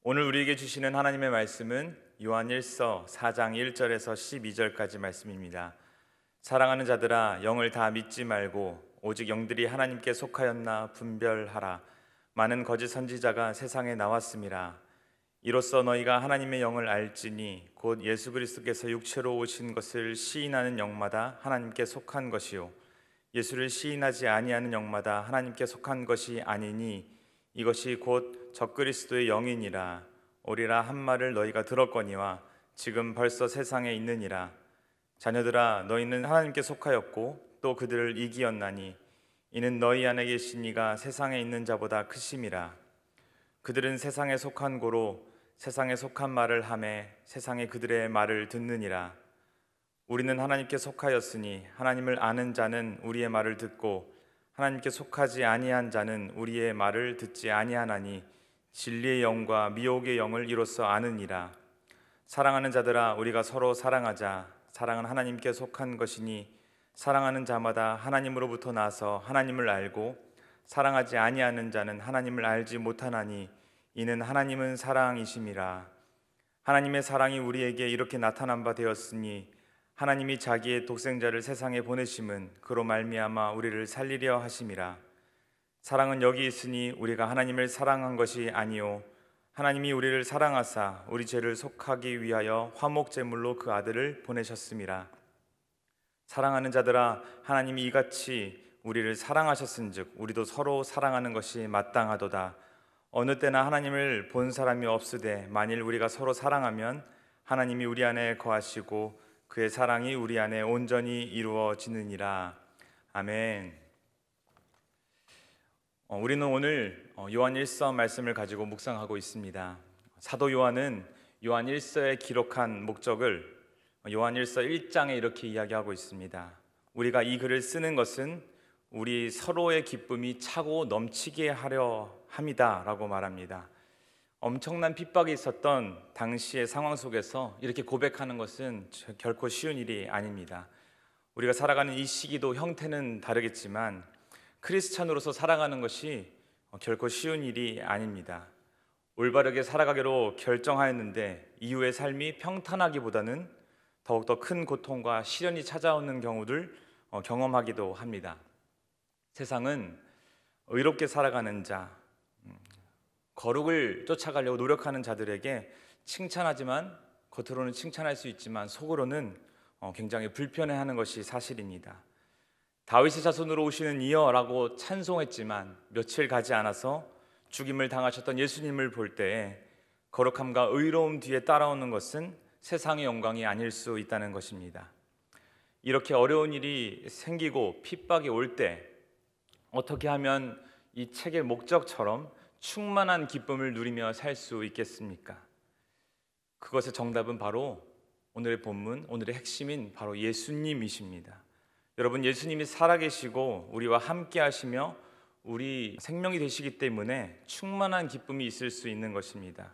오늘 우리에게 주시는 하나님의 말씀은 요한 1서 4장 1절에서 12절까지 말씀입니다. 사랑하는 자들아, 영을 다 믿지 말고 오직 영들이 하나님께 속하였나 분별하라. 많은 거짓 선지자가 세상에 나왔음이라. 이로써 너희가 하나님의 영을 알지니 곧 예수 그리스도께서 육체로 오신 것을 시인하는 영마다 하나님께 속한 것이요 예수를 시인하지 아니하는 영마다 하나님께 속한 것이 아니니 이것이 곧 적그리스도의 영이니라. 오리라 한 말을 너희가 들었거니와 지금 벌써 세상에 있느니라. 자녀들아, 너희는 하나님께 속하였고 또 그들을 이기었나니 이는 너희 안에 계신 이가 세상에 있는 자보다 크심이라. 그들은 세상에 속한 고로 세상에 속한 말을 하매 세상에 그들의 말을 듣느니라. 우리는 하나님께 속하였으니 하나님을 아는 자는 우리의 말을 듣고 하나님께 속하지 아니한 자는 우리의 말을 듣지 아니하나니 진리의 영과 미혹의 영을 이로써 아느니라. 사랑하는 자들아, 우리가 서로 사랑하자. 사랑은 하나님께 속한 것이니 사랑하는 자마다 하나님으로부터 나서 하나님을 알고 사랑하지 아니하는 자는 하나님을 알지 못하나니 이는 하나님은 사랑이심이라. 하나님의 사랑이 우리에게 이렇게 나타난 바 되었으니 하나님이 자기의 독생자를 세상에 보내심은 그로 말미암아 우리를 살리려 하심이라. 사랑은 여기 있으니 우리가 하나님을 사랑한 것이 아니요 하나님이 우리를 사랑하사 우리 죄를 속하기 위하여 화목 제물로 그 아들을 보내셨음이라. 사랑하는 자들아, 하나님이 이같이 우리를 사랑하셨은즉 우리도 서로 사랑하는 것이 마땅하도다. 어느 때나 하나님을 본 사람이 없으되 만일 우리가 서로 사랑하면 하나님이 우리 안에 거하시고 그의 사랑이 우리 안에 온전히 이루어지느니라. 아멘. 우리는 오늘 요한 1서 말씀을 가지고 묵상하고 있습니다. 사도 요한은 요한 1서에 기록한 목적을 요한 1서 1장에 이렇게 이야기하고 있습니다. 우리가 이 글을 쓰는 것은 우리 서로의 기쁨이 차고 넘치게 하려 함이다 라고 말합니다. 엄청난 핍박이 있었던 당시의 상황 속에서 이렇게 고백하는 것은 결코 쉬운 일이 아닙니다. 우리가 살아가는 이 시기도 형태는 다르겠지만 크리스찬으로서 살아가는 것이 결코 쉬운 일이 아닙니다. 올바르게 살아가기로 결정하였는데 이후의 삶이 평탄하기보다는 더욱더 큰 고통과 시련이 찾아오는 경우를 경험하기도 합니다. 세상은 의롭게 살아가는 자, 거룩을 쫓아가려고 노력하는 자들에게 칭찬하지만 겉으로는 칭찬할 수 있지만 속으로는 굉장히 불편해하는 것이 사실입니다. 다윗의 자손으로 오시는 이여라고 찬송했지만 며칠 가지 않아서 죽임을 당하셨던 예수님을 볼 때에 거룩함과 의로움 뒤에 따라오는 것은 세상의 영광이 아닐 수 있다는 것입니다. 이렇게 어려운 일이 생기고 핍박이 올 때 어떻게 하면 이 책의 목적처럼 충만한 기쁨을 누리며 살 수 있겠습니까? 그것의 정답은 바로 오늘의 본문, 오늘의 핵심인 바로 예수님이십니다. 여러분, 예수님이 살아계시고 우리와 함께 하시며 우리 생명이 되시기 때문에 충만한 기쁨이 있을 수 있는 것입니다.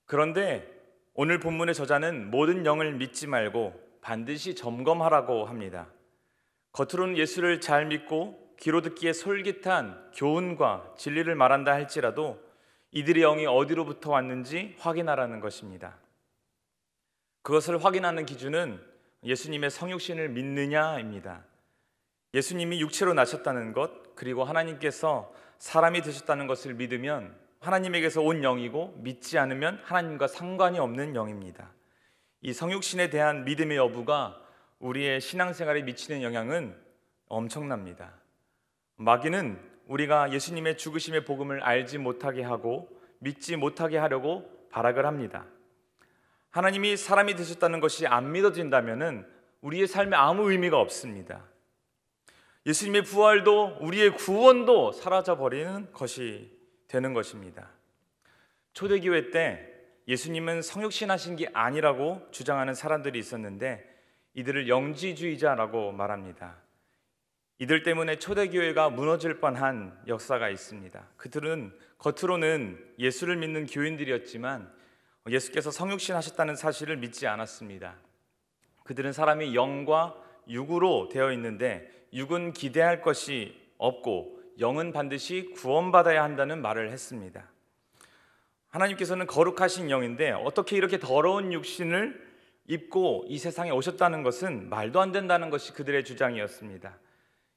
그런데 오늘 본문의 저자는 모든 영을 믿지 말고 반드시 점검하라고 합니다. 겉으로는 예수를 잘 믿고 귀로 듣기에 솔깃한 교훈과 진리를 말한다 할지라도 이들의 영이 어디로부터 왔는지 확인하라는 것입니다. 그것을 확인하는 기준은 예수님의 성육신을 믿느냐입니다. 예수님이 육체로 나셨다는 것, 그리고 하나님께서 사람이 되셨다는 것을 믿으면 하나님에게서 온 영이고, 믿지 않으면 하나님과 상관이 없는 영입니다. 이 성육신에 대한 믿음의 여부가 우리의 신앙생활에 미치는 영향은 엄청납니다. 마귀는 우리가 예수님의 죽으심의 복음을 알지 못하게 하고 믿지 못하게 하려고 발악을 합니다. 하나님이 사람이 되셨다는 것이 안 믿어진다면 우리의 삶에 아무 의미가 없습니다. 예수님의 부활도 우리의 구원도 사라져버리는 것이 되는 것입니다. 초대교회 때 예수님은 성육신하신 게 아니라고 주장하는 사람들이 있었는데 이들을 영지주의자라고 말합니다. 이들 때문에 초대교회가 무너질 뻔한 역사가 있습니다. 그들은 겉으로는 예수를 믿는 교인들이었지만 예수께서 성육신 하셨다는 사실을 믿지 않았습니다. 그들은 사람이 영과 육으로 되어 있는데 육은 기대할 것이 없고 영은 반드시 구원받아야 한다는 말을 했습니다. 하나님께서는 거룩하신 영인데 어떻게 이렇게 더러운 육신을 입고 이 세상에 오셨다는 것은 말도 안 된다는 것이 그들의 주장이었습니다.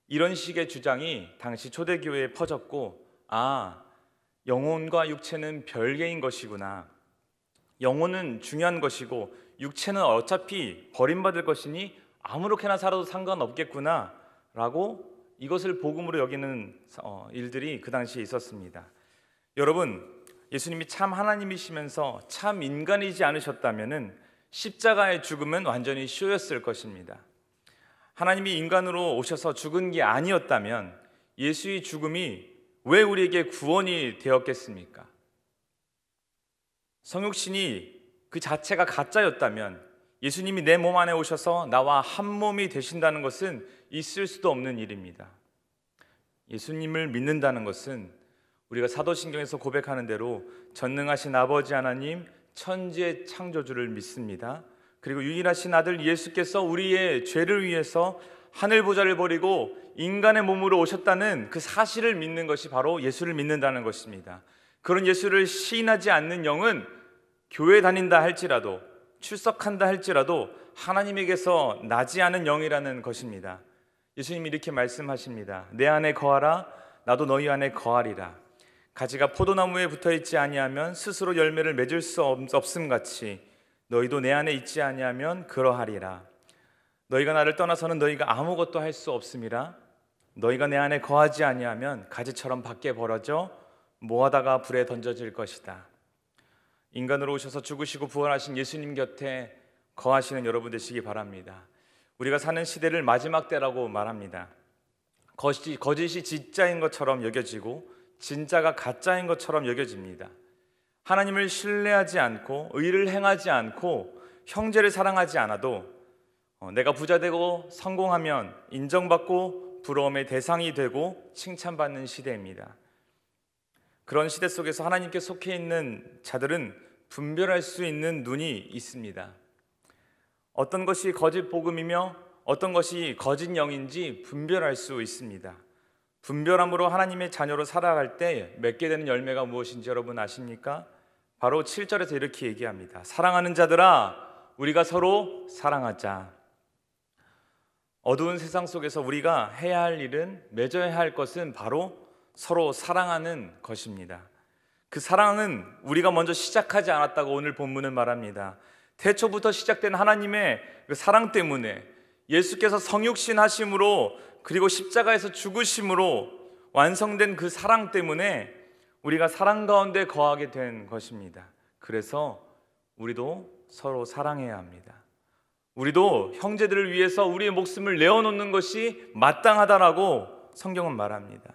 이런 식의 주장이 당시 초대교회에 퍼졌고, 영혼과 육체는 별개인 것이구나, 영혼은 중요한 것이고 육체는 어차피 버림받을 것이니 아무렇게나 살아도 상관없겠구나 라고 이것을 복음으로 여기는 일들이 그 당시에 있었습니다. 여러분, 예수님이 참 하나님이시면서 참 인간이지 않으셨다면 십자가의 죽음은 완전히 쇼였을 것입니다. 하나님이 인간으로 오셔서 죽은 게 아니었다면 예수의 죽음이 왜 우리에게 구원이 되었겠습니까? 성육신이 그 자체가 가짜였다면 예수님이 내 몸 안에 오셔서 나와 한 몸이 되신다는 것은 있을 수도 없는 일입니다. 예수님을 믿는다는 것은 우리가 사도신경에서 고백하는 대로 전능하신 아버지 하나님, 천지의 창조주를 믿습니다. 그리고 유일하신 아들 예수께서 우리의 죄를 위해서 하늘 보좌를 버리고 인간의 몸으로 오셨다는 그 사실을 믿는 것이 바로 예수를 믿는다는 것입니다. 그런 예수를 시인하지 않는 영은 교회 다닌다 할지라도, 출석한다 할지라도 하나님에게서 나지 않은 영이라는 것입니다. 예수님이 이렇게 말씀하십니다. 내 안에 거하라, 나도 너희 안에 거하리라. 가지가 포도나무에 붙어있지 아니하면 스스로 열매를 맺을 수 없음같이 너희도 내 안에 있지 아니하면 그러하리라. 너희가 나를 떠나서는 너희가 아무것도 할 수 없음이라. 너희가 내 안에 거하지 아니하면 가지처럼 밖에 벌어져 모아다가 불에 던져질 것이다. 인간으로 오셔서 죽으시고 부활하신 예수님 곁에 거하시는 여러분 되시기 바랍니다. 우리가 사는 시대를 마지막 때라고 말합니다. 거짓이 진짜인 것처럼 여겨지고 진짜가 가짜인 것처럼 여겨집니다. 하나님을 신뢰하지 않고 의를 행하지 않고 형제를 사랑하지 않아도 내가 부자 되고 성공하면 인정받고 부러움의 대상이 되고 칭찬받는 시대입니다. 그런 시대 속에서 하나님께 속해 있는 자들은 분별할 수 있는 눈이 있습니다. 어떤 것이 거짓 복음이며 어떤 것이 거짓 영인지 분별할 수 있습니다. 분별함으로 하나님의 자녀로 살아갈 때 맺게 되는 열매가 무엇인지 여러분 아십니까? 바로 7절에서 이렇게 얘기합니다. 사랑하는 자들아, 우리가 서로 사랑하자. 어두운 세상 속에서 우리가 해야 할 일은, 맺어야 할 것은 바로 서로 사랑하는 것입니다. 그 사랑은 우리가 먼저 시작하지 않았다고 오늘 본문은 말합니다. 태초부터 시작된 하나님의 그 사랑 때문에, 예수께서 성육신 하심으로 그리고 십자가에서 죽으심으로 완성된 그 사랑 때문에 우리가 사랑 가운데 거하게 된 것입니다. 그래서 우리도 서로 사랑해야 합니다. 우리도 형제들을 위해서 우리의 목숨을 내어놓는 것이 마땅하다라고 성경은 말합니다.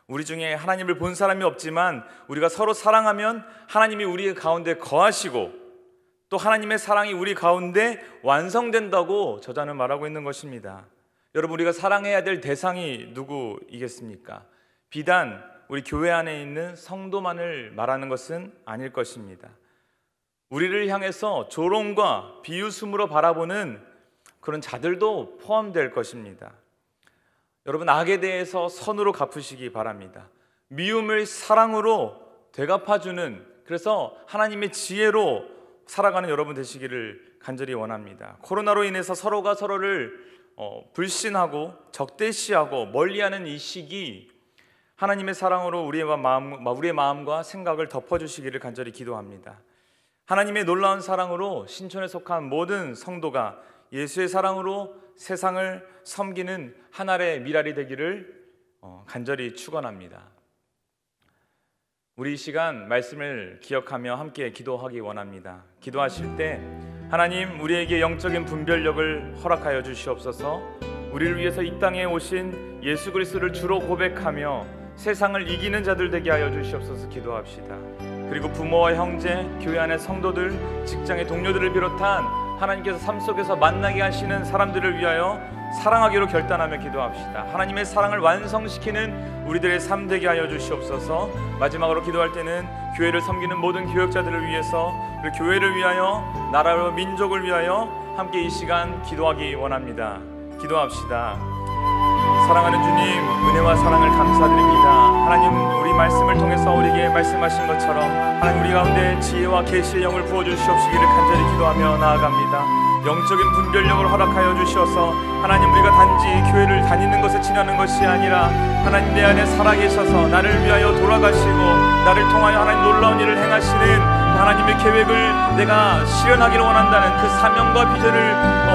우리 중에 하나님을 본 사람이 없지만 우리가 서로 사랑하면 하나님이 우리 가운데 거하시고 또 하나님의 사랑이 우리 가운데 완성된다고 저자는 말하고 있는 것입니다. 여러분, 우리가 사랑해야 될 대상이 누구이겠습니까? 비단 우리 교회 안에 있는 성도만을 말하는 것은 아닐 것입니다. 우리를 향해서 조롱과 비웃음으로 바라보는 그런 자들도 포함될 것입니다. 여러분, 악에 대해서 선으로 갚으시기 바랍니다. 미움을 사랑으로 되갚아주는, 그래서 하나님의 지혜로 살아가는 여러분 되시기를 간절히 원합니다. 코로나로 인해서 서로가 서로를 불신하고 적대시하고 멀리하는 이 시기, 하나님의 사랑으로 우리의 마음과 생각을 덮어주시기를 간절히 기도합니다. 하나님의 놀라운 사랑으로 신촌에 속한 모든 성도가 예수의 사랑으로 세상을 섬기는 한 알의 미랄이 되기를 간절히 축원합니다. 우리 이 시간 말씀을 기억하며 함께 기도하기 원합니다. 기도하실 때 하나님, 우리에게 영적인 분별력을 허락하여 주시옵소서. 우리를 위해서 이 땅에 오신 예수 그리스도를 주로 고백하며 세상을 이기는 자들 되게 하여 주시옵소서 기도합시다. 그리고 부모와 형제, 교회 안의 성도들, 직장의 동료들을 비롯한 하나님께서 삶 속에서 만나게 하시는 사람들을 위하여 사랑하기로 결단하며 기도합시다. 하나님의 사랑을 완성시키는 우리들의 삶 되게 하여 주시옵소서. 마지막으로 기도할 때는 교회를 섬기는 모든 교역자들을 위해서, 그리고 교회를 위하여, 나라와 민족을 위하여 함께 이 시간 기도하기 원합니다. 기도합시다. 사랑하는 주님, 은혜와 사랑을 감사드립니다. 하나님 우리 말씀을 통해서 우리에게 말씀하신 것처럼 하나님 우리 가운데 지혜와 계시의 영을 부어주시옵시기를 간절히 기도하며 나아갑니다. 영적인 분별력을 허락하여 주셔서 하나님 우리가 단지 교회를 다니는 것에 지나는 것이 아니라 하나님 내 안에 살아계셔서 나를 위하여 돌아가시고 나를 통하여 하나님 놀라운 일을 행하시는 하나님의 계획을 내가 실현하기를 원한다는 그 사명과 비전을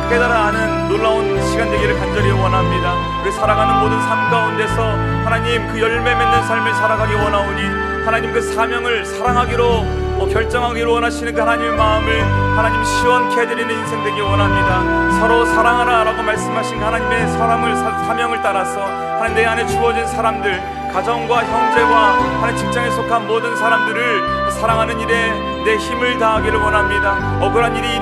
깨달아 아는 놀라운 시간 되기를 간절히 원합니다. 우리 살아가는 모든 삶 가운데서 하나님 그 열매 맺는 삶을 살아가기 원하오니 하나님 그 사명을 사랑하기로 결정하기로 원하시는 그 하나님의 마음을 하나님 시원케 해드리는 인생 되기 원합니다. 서로 사랑하라 라고 말씀하신 그 하나님의 사명을 따라서 하나님 내 안에 주어진 사람들, 가정과 형제와 하나님 직장에 속한 모든 사람들을 사랑하는 일에 내 힘을 다하기를 원합니다. 억울한 일이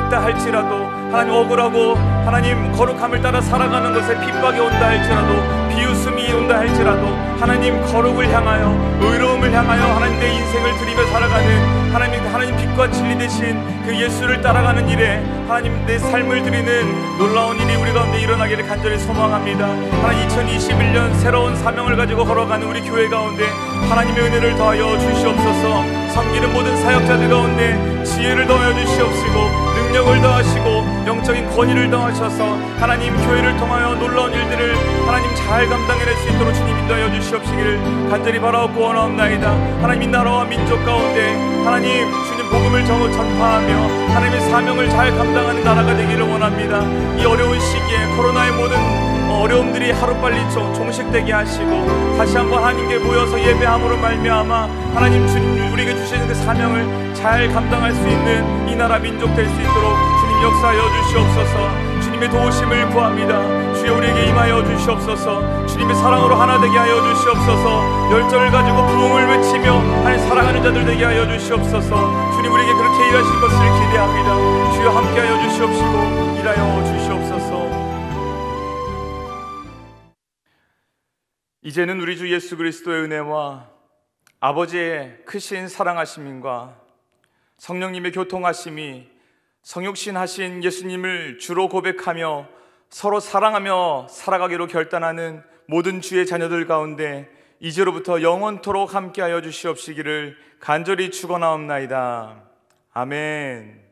있다 할지라도 하나님 억울하고 하나님 거룩함을 따라 살아가는 것에 핍박이 온다 할지라도 비웃음이 온다 할지라도 하나님 거룩을 향하여 의로움을 향하여 하나님 내 인생을 드리며 살아가는 하나님 빛과 진리 되신 그 예수를 따라가는 일에 하나님 내 삶을 드리는 놀라운 일이 우리 가운데 일어나기를 간절히 소망합니다. 하나님 2021년 새로운 사명을 가지고 걸어가는 우리 교회 가운데 하나님의 은혜를 더하여 주시옵소서. 섬기는 모든 사역자들 가운데 지혜를 더하여 주시옵시고 능력을 더하시고 영적인 권위를 더하셔서 하나님 교회를 통하여 놀라운 일들을 하나님 잘 감당해낼 수 있도록 주님 인도하여 주시옵시기를 간절히 바라옵고 원하옵나이다. 하나님 나라와 민족 가운데 하나님 주님 복음을 전파하며 하나님의 사명을 잘 감당하는 나라가 되기를 원합니다. 이 어려운 시기에 코로나의 모든 어려움들이 하루빨리 종식되게 하시고 다시 한번 하나님께 모여서 예배함으로 말미암아 하나님 주님 우리에게 주시는 그 사명을 잘 감당할 수 있는 이 나라 민족 될 수 있도록 주님 역사하여 주시옵소서. 주님의 도우심을 구합니다. 주여 우리에게 임하여 주시옵소서. 주님의 사랑으로 하나 되게 하여 주시옵소서. 열정을 가지고 부흥을 외치며 하나님 사랑하는 자들 되게 하여 주시옵소서. 주님 우리에게 그렇게 일하실 것을 기대합니다. 주여 함께하여 주시옵시고 일하여 주시옵소서. 이제는 우리 주 예수 그리스도의 은혜와 아버지의 크신 사랑하심과 성령님의 교통하심이 성육신하신 예수님을 주로 고백하며 서로 사랑하며 살아가기로 결단하는 모든 주의 자녀들 가운데 이제로부터 영원토록 함께하여 주시옵시기를 간절히 축원하옵나이다. 아멘.